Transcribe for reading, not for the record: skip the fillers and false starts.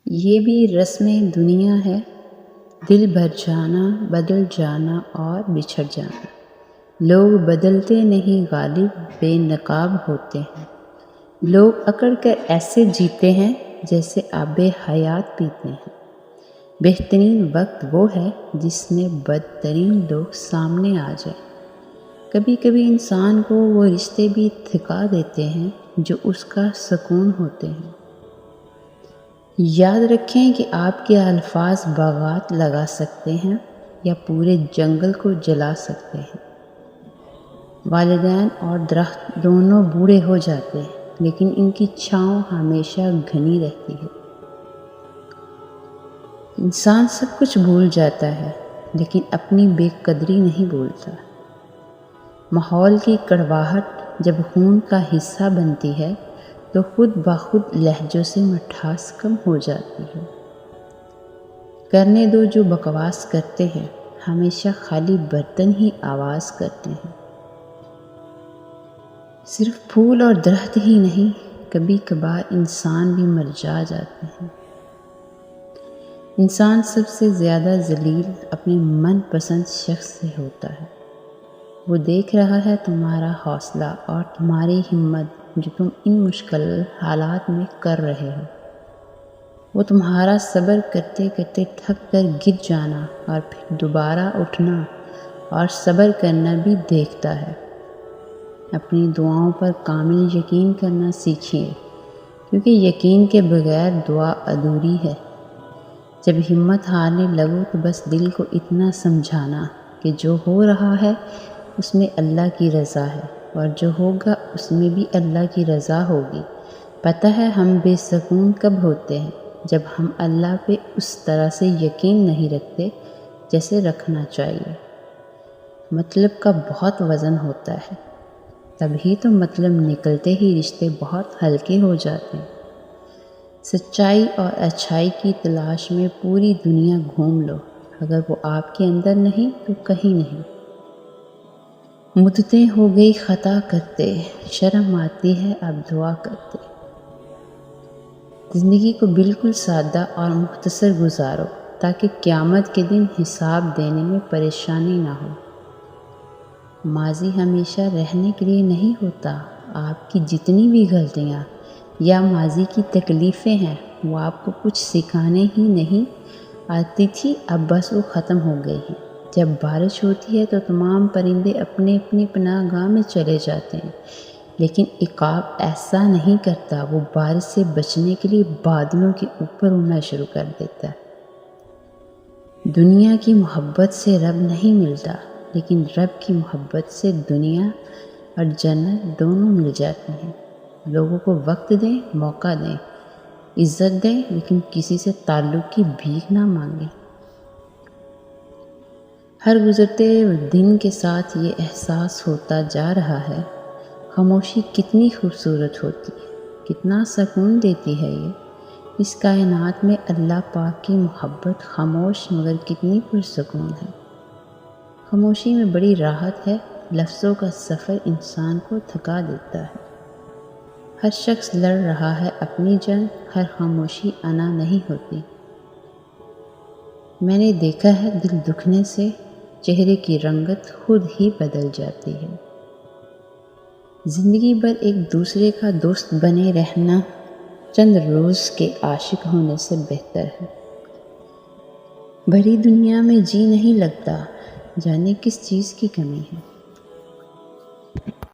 یہ بھی رسم دنیا ہے، دل بھر جانا، بدل جانا اور بچھڑ جانا۔ لوگ بدلتے نہیں غالب، بے نقاب ہوتے ہیں۔ لوگ اکڑ کر ایسے جیتے ہیں جیسے آب حیات پیتے ہیں۔ بہترین وقت وہ ہے جس میں بدترین لوگ سامنے آ جائیں۔ کبھی کبھی انسان کو وہ رشتے بھی تھکا دیتے ہیں جو اس کا سکون ہوتے ہیں۔ یاد رکھیں کہ آپ کے الفاظ باغات لگا سکتے ہیں یا پورے جنگل کو جلا سکتے ہیں۔ والدین اور درخت دونوں بوڑھے ہو جاتے ہیں، لیکن ان کی چھاؤں ہمیشہ گھنی رہتی ہے۔ انسان سب کچھ بھول جاتا ہے، لیکن اپنی بے قدری نہیں بھولتا۔ ماحول کی کڑواہٹ جب خون کا حصہ بنتی ہے تو خود بخود لہجوں سے مٹھاس کم ہو جاتی ہے۔ کرنے دو جو بکواس کرتے ہیں، ہمیشہ خالی برتن ہی آواز کرتے ہیں۔ صرف پھول اور درخت ہی نہیں، کبھی کبھار انسان بھی مر جاتے ہیں۔ انسان سب سے زیادہ ذلیل اپنے من پسند شخص سے ہوتا ہے۔ وہ دیکھ رہا ہے تمہارا حوصلہ اور تمہاری ہمت جو تم ان مشکل حالات میں کر رہے ہو۔ وہ تمہارا صبر کرتے کرتے تھک کر گر جانا اور پھر دوبارہ اٹھنا اور صبر کرنا بھی دیکھتا ہے۔ اپنی دعاؤں پر کامل یقین کرنا سیکھیے، کیونکہ یقین کے بغیر دعا ادھوری ہے۔ جب ہمت ہارنے لگو تو بس دل کو اتنا سمجھانا کہ جو ہو رہا ہے اس میں اللہ کی رضا ہے، اور جو ہوگا اس میں بھی اللہ کی رضا ہوگی۔ پتہ ہے ہم بے سکون کب ہوتے ہیں؟ جب ہم اللہ پہ اس طرح سے یقین نہیں رکھتے جیسے رکھنا چاہیے۔ مطلب کا بہت وزن ہوتا ہے، تبھی تو مطلب نکلتے ہی رشتے بہت ہلکے ہو جاتے ہیں۔ سچائی اور اچھائی کی تلاش میں پوری دنیا گھوم لو، اگر وہ آپ کے اندر نہیں تو کہیں نہیں۔ مدتیں ہو گئی خطا کرتے، شرم آتی ہے اب دعا کرتے۔ زندگی کو بالکل سادہ اور مختصر گزارو تاکہ قیامت کے دن حساب دینے میں پریشانی نہ ہو۔ ماضی ہمیشہ رہنے کے لیے نہیں ہوتا۔ آپ کی جتنی بھی غلطیاں یا ماضی کی تکلیفیں ہیں وہ آپ کو کچھ سکھانے ہی نہیں آتی تھی، اب بس وہ ختم ہو گئی ہیں۔ جب بارش ہوتی ہے تو تمام پرندے اپنے اپنی پناہ گاہ میں چلے جاتے ہیں، لیکن عقاب ایسا نہیں کرتا، وہ بارش سے بچنے کے لیے بادلوں کے اوپر اڑنا شروع کر دیتا ہے۔ دنیا کی محبت سے رب نہیں ملتا، لیکن رب کی محبت سے دنیا اور جنت دونوں مل جاتی ہیں۔ لوگوں کو وقت دیں، موقع دیں، عزت دیں، لیکن کسی سے تعلق کی بھیک نہ مانگیں۔ ہر گزرتے دن کے ساتھ یہ احساس ہوتا جا رہا ہے، خاموشی کتنی خوبصورت ہوتی ہے، کتنا سکون دیتی ہے یہ۔ اس کائنات میں اللہ پاک کی محبت خاموش مگر کتنی پرسکون ہے۔ خاموشی میں بڑی راحت ہے، لفظوں کا سفر انسان کو تھکا دیتا ہے۔ ہر شخص لڑ رہا ہے اپنی جنگ، ہر خاموشی انا نہیں ہوتی۔ میں نے دیکھا ہے دل دکھنے سے چہرے کی رنگت خود ہی بدل جاتی ہے۔ زندگی بھر ایک دوسرے کا دوست بنے رہنا چند روز کے عاشق ہونے سے بہتر ہے۔ بھری دنیا میں جی نہیں لگتا، جانے کس چیز کی کمی ہے۔